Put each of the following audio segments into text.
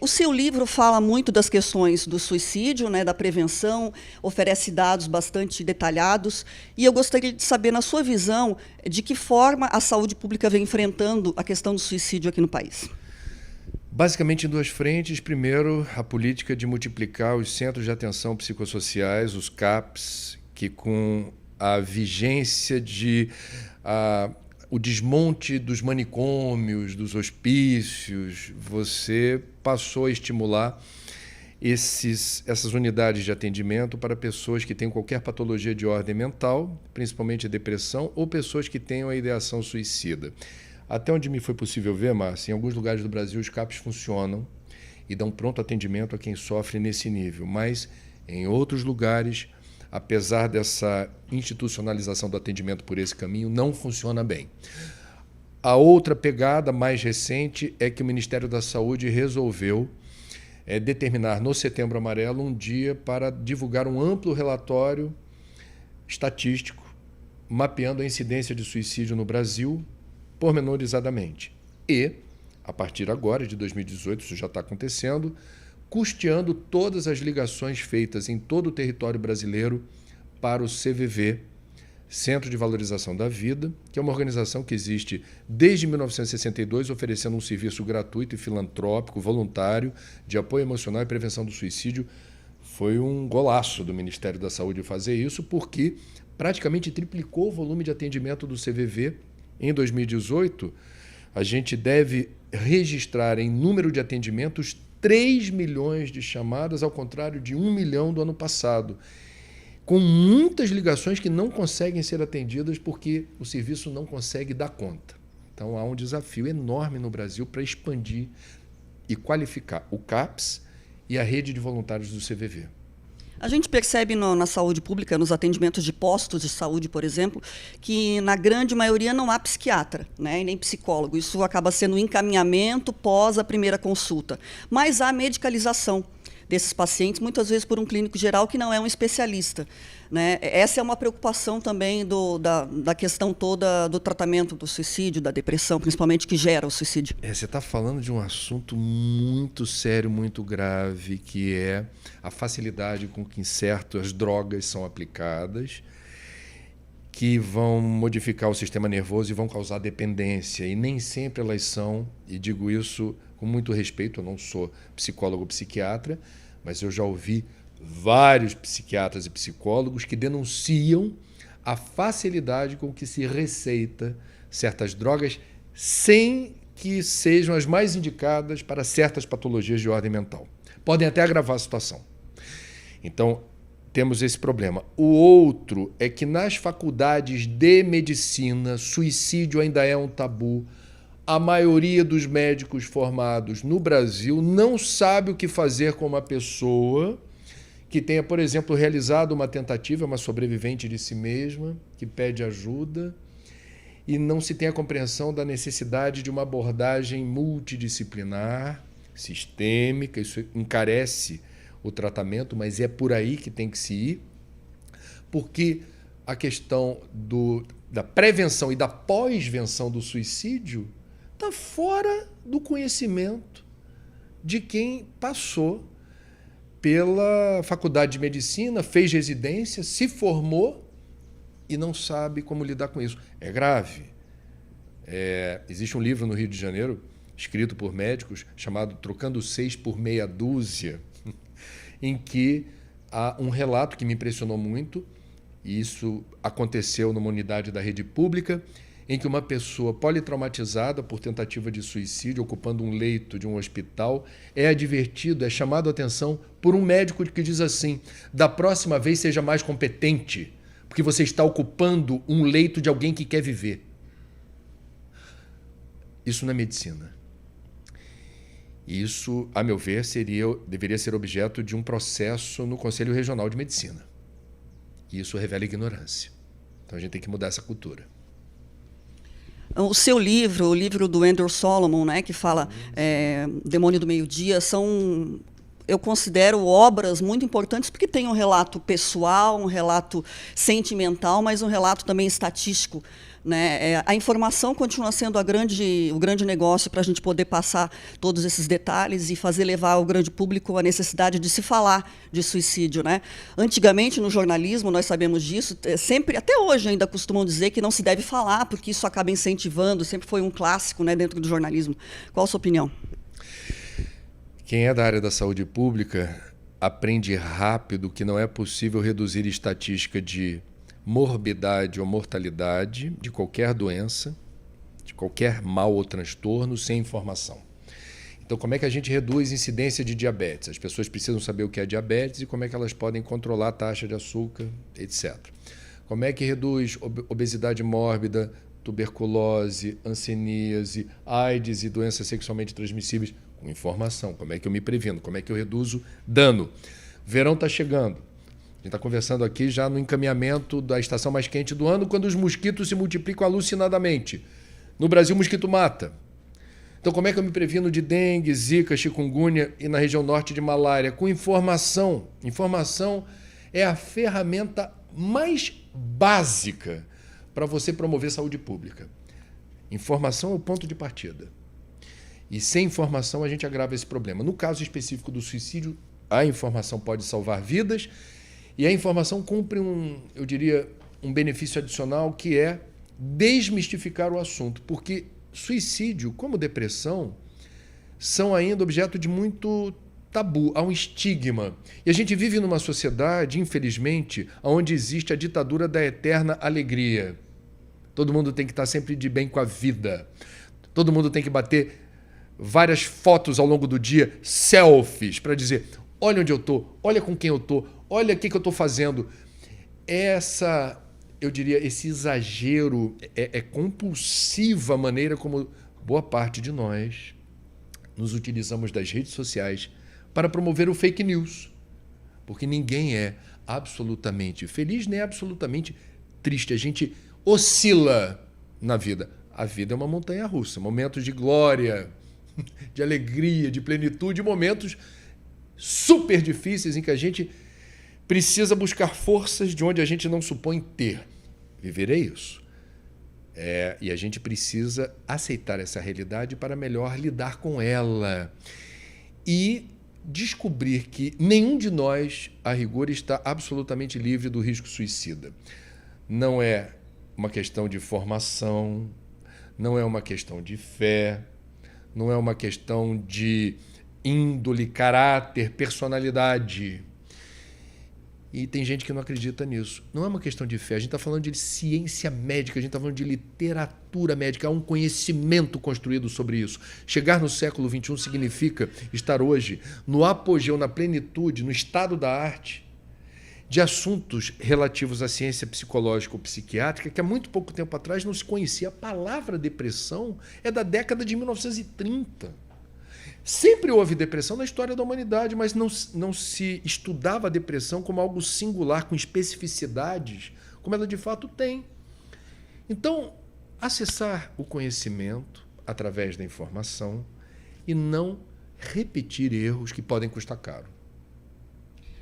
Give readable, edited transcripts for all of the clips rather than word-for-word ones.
O seu livro fala muito das questões do suicídio, né, da prevenção, oferece dados bastante detalhados, e eu gostaria de saber, na sua visão, de que forma a saúde pública vem enfrentando a questão do suicídio aqui no país. Basicamente em duas frentes. Primeiro, a política de multiplicar os centros de atenção psicossociais, os CAPs, que com a vigência de o desmonte dos manicômios, dos hospícios, você passou a estimular essas unidades de atendimento para pessoas que têm qualquer patologia de ordem mental, principalmente a depressão, ou pessoas que tenham a ideação suicida. Até onde me foi possível ver, Márcia, em alguns lugares do Brasil os CAPs funcionam e dão pronto atendimento a quem sofre nesse nível, mas em outros lugares, apesar dessa institucionalização do atendimento por esse caminho, não funciona bem. A outra pegada mais recente é que o Ministério da Saúde resolveu determinar no Setembro Amarelo um dia para divulgar um amplo relatório estatístico mapeando a incidência de suicídio no Brasil pormenorizadamente. E, a partir agora, de 2018, isso já está acontecendo, custeando todas as ligações feitas em todo o território brasileiro para o CVV, Centro de Valorização da Vida, que é uma organização que existe desde 1962, oferecendo um serviço gratuito e filantrópico, voluntário, de apoio emocional e prevenção do suicídio. Foi um golaço do Ministério da Saúde fazer isso, porque praticamente triplicou o volume de atendimento do CVV. Em 2018, a gente deve registrar em número de atendimentos 3 milhões de chamadas, ao contrário de 1 milhão do ano passado, com muitas ligações que não conseguem ser atendidas porque o serviço não consegue dar conta. Então, há um desafio enorme no Brasil para expandir e qualificar o CAPS e a rede de voluntários do CVV. A gente percebe na saúde pública, nos atendimentos de postos de saúde, por exemplo, que na grande maioria não há psiquiatra, né, e nem psicólogo. Isso acaba sendo um encaminhamento pós a primeira consulta. Mas há medicalização desses pacientes, muitas vezes por um clínico geral que não é um especialista, né? Essa é uma preocupação também da questão toda do tratamento do suicídio, da depressão, principalmente, que gera o suicídio. Você está falando de um assunto muito sério, muito grave, que é a facilidade com que certas drogas são aplicadas, que vão modificar o sistema nervoso e vão causar dependência. E nem sempre elas são, e digo isso com muito respeito, eu não sou psicólogo ou psiquiatra, mas eu já ouvi vários psiquiatras e psicólogos que denunciam a facilidade com que se receita certas drogas sem que sejam as mais indicadas para certas patologias de ordem mental. Podem até agravar a situação. Então, temos esse problema. O outro é que nas faculdades de medicina, suicídio ainda é um tabu. A maioria dos médicos formados no Brasil não sabe o que fazer com uma pessoa que tenha, por exemplo, realizado uma tentativa, uma sobrevivente de si mesma, que pede ajuda, e não se tem a compreensão da necessidade de uma abordagem multidisciplinar, sistêmica. Isso encarece o tratamento, mas é por aí que tem que se ir, porque a questão da prevenção e da pós-venção do suicídio está fora do conhecimento de quem passou pela faculdade de medicina, fez residência, se formou e não sabe como lidar com isso. É grave. Existe um livro no Rio de Janeiro, escrito por médicos, chamado Trocando 6 por Meia Dúzia, em que há um relato que me impressionou muito, e isso aconteceu numa unidade da rede pública, em que uma pessoa politraumatizada por tentativa de suicídio, ocupando um leito de um hospital, é advertido, é chamado a atenção por um médico que diz assim: da próxima vez seja mais competente, porque você está ocupando um leito de alguém que quer viver. Isso não é medicina. Isso, a meu ver, deveria ser objeto de um processo no Conselho Regional de Medicina. E isso revela ignorância. Então a gente tem que mudar essa cultura. O seu livro, o livro do Andrew Solomon, né, que fala Demônio do Meio-Dia, são, eu considero, obras muito importantes porque tem um relato pessoal, um relato sentimental, mas um relato também estatístico né? A informação continua sendo o grande negócio para a gente poder passar todos esses detalhes e fazer levar ao grande público a necessidade de se falar de suicídio, né? Antigamente, no jornalismo, nós sabemos disso, sempre, até hoje ainda costumam dizer que não se deve falar, porque isso acaba incentivando, sempre foi um clássico, né, dentro do jornalismo. Qual a sua opinião? Quem é da área da saúde pública aprende rápido que não é possível reduzir estatística de morbidade ou mortalidade de qualquer doença, de qualquer mal ou transtorno, sem informação. Então, como é que a gente reduz incidência de diabetes? As pessoas precisam saber o que é diabetes e como é que elas podem controlar a taxa de açúcar, etc. Como é que reduz obesidade mórbida, tuberculose, hanseníase, AIDS e doenças sexualmente transmissíveis? Com informação. Como é que eu me previno? Como é que eu reduzo dano? Verão está chegando. A gente está conversando aqui já no encaminhamento da estação mais quente do ano, quando os mosquitos se multiplicam alucinadamente. No Brasil, o mosquito mata. Então, como é que eu me previno de dengue, zika, chikungunya e na região norte de malária? Com informação. Informação é a ferramenta mais básica para você promover saúde pública. Informação é o ponto de partida. E sem informação a gente agrava esse problema. No caso específico do suicídio, a informação pode salvar vidas e a informação cumpre eu diria, um benefício adicional que é desmistificar o assunto, porque suicídio, como depressão, são ainda objeto de muito tabu, há um estigma. E a gente vive numa sociedade, infelizmente, onde existe a ditadura da eterna alegria. Todo mundo tem que estar sempre de bem com a vida. Todo mundo tem que bater várias fotos ao longo do dia, selfies, para dizer, olha onde eu estou, olha com quem eu estou, olha o que eu estou fazendo. Eu diria, esse exagero é compulsiva a maneira como boa parte de nós nos utilizamos das redes sociais para promover o fake news. Porque ninguém é absolutamente feliz nem absolutamente triste. A gente oscila na vida. A vida é uma montanha-russa, momentos de glória, de alegria, de plenitude, momentos super difíceis em que a gente precisa buscar forças de onde a gente não supõe ter. Viver é isso. E a gente precisa aceitar essa realidade para melhor lidar com ela. E descobrir que nenhum de nós, a rigor, está absolutamente livre do risco suicida. Não é uma questão de formação, não é uma questão de fé, não é uma questão de índole, caráter, personalidade. E tem gente que não acredita nisso. Não é uma questão de fé, a gente está falando de ciência médica, a gente está falando de literatura médica, há um conhecimento construído sobre isso. Chegar no século XXI significa estar hoje no apogeu, na plenitude, no estado da arte, de assuntos relativos à ciência psicológica ou psiquiátrica, que há muito pouco tempo atrás não se conhecia. A palavra depressão é da década de 1930. Sempre houve depressão na história da humanidade, mas não se estudava a depressão como algo singular, com especificidades, como ela de fato tem. Então, acessar o conhecimento através da informação e não repetir erros que podem custar caro.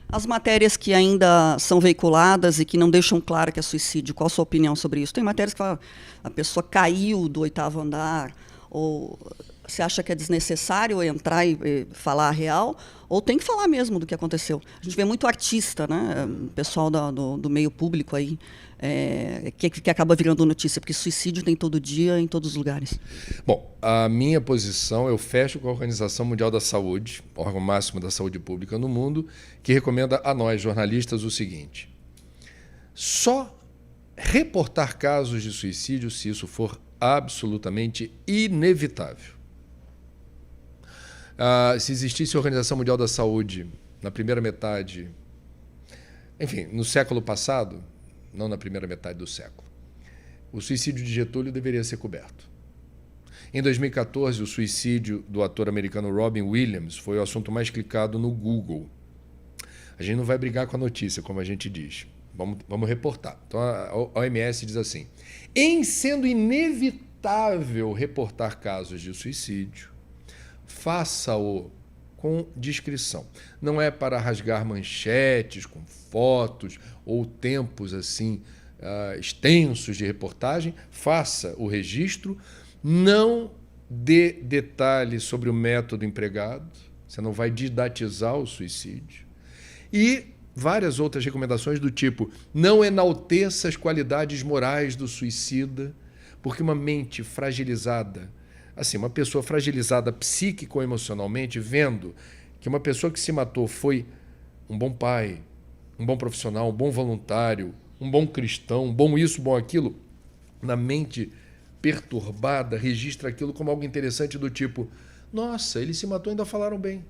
As matérias que ainda são veiculadas e que não deixam claro que é suicídio, qual a sua opinião sobre isso? Tem matérias que falam, a pessoa caiu do 8º andar, ou você acha que é desnecessário entrar e falar a real, ou tem que falar mesmo do que aconteceu? A gente vê muito artista, né? Pessoal do meio público aí, que acaba virando notícia, porque suicídio tem todo dia, em todos os lugares. Bom, a minha posição, eu fecho com a Organização Mundial da Saúde, órgão máximo da saúde pública no mundo, que recomenda a nós, jornalistas, o seguinte: só reportar casos de suicídio se isso for absolutamente inevitável. Se existisse a Organização Mundial da Saúde na primeira metade, enfim, no século passado, não na primeira metade do século, o suicídio de Getúlio deveria ser coberto. Em 2014, o suicídio do ator americano Robin Williams foi o assunto mais clicado no Google. A gente não vai brigar com a notícia, como a gente diz. Vamos reportar. Então, a OMS diz assim: em sendo inevitável reportar casos de suicídio, faça-o com discrição. Não é para rasgar manchetes com fotos ou tempos assim extensos de reportagem, faça o registro, não dê detalhes sobre o método empregado, você não vai didatizar o suicídio. E várias outras recomendações do tipo: não enalteça as qualidades morais do suicida, porque uma mente fragilizada, assim, uma pessoa fragilizada psíquico ou emocionalmente, vendo que uma pessoa que se matou foi um bom pai, um bom profissional, um bom voluntário, um bom cristão, um bom isso, um bom aquilo, na mente perturbada, registra aquilo como algo interessante do tipo: nossa, ele se matou e ainda falaram bem.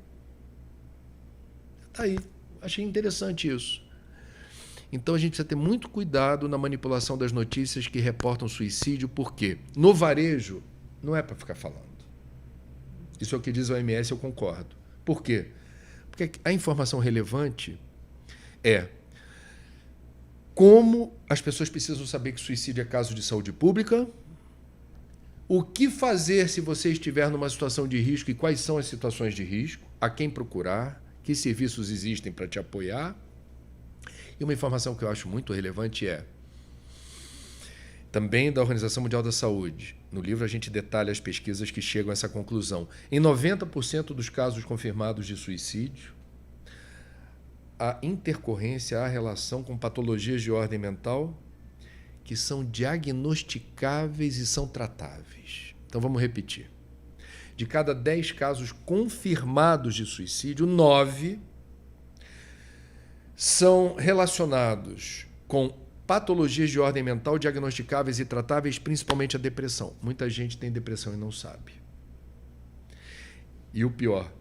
Tá aí. Achei interessante isso. Então a gente precisa ter muito cuidado na manipulação das notícias que reportam suicídio, porque no varejo não é para ficar falando. Isso é o que diz a OMS, eu concordo. Por quê? Porque a informação relevante é como as pessoas precisam saber que suicídio é caso de saúde pública, o que fazer se você estiver numa situação de risco e quais são as situações de risco, a quem procurar, que serviços existem para te apoiar. E uma informação que eu acho muito relevante é também da Organização Mundial da Saúde. No livro a gente detalha as pesquisas que chegam a essa conclusão. Em 90% dos casos confirmados de suicídio, há intercorrência, há relação com patologias de ordem mental que são diagnosticáveis e são tratáveis. Então vamos repetir. De cada 10 casos confirmados de suicídio, 9 são relacionados com patologias de ordem mental diagnosticáveis e tratáveis, principalmente a depressão. Muita gente tem depressão e não sabe. E o pior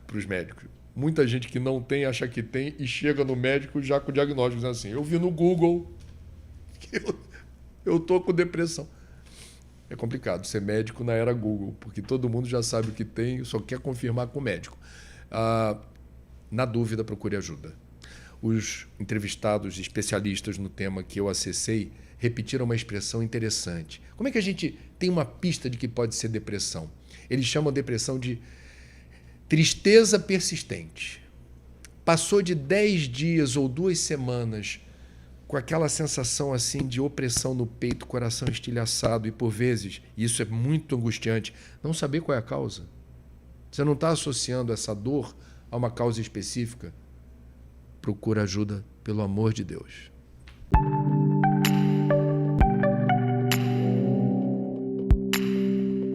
para os médicos, muita gente que não tem acha que tem e chega no médico já com o diagnóstico assim: eu vi no Google que eu tô com depressão. É complicado ser médico na era Google, porque todo mundo já sabe o que tem, só quer confirmar com o médico. Na dúvida, procure ajuda. Os entrevistados especialistas no tema que eu acessei repetiram uma expressão interessante. Como é que a gente tem uma pista de que pode ser depressão? Eles chamam a depressão de tristeza persistente. Passou de 10 dias ou 2 semanas com aquela sensação assim de opressão no peito, coração estilhaçado e, por vezes, e isso é muito angustiante, não saber qual é a causa. Você não está associando essa dor a uma causa específica. Procura ajuda, pelo amor de Deus.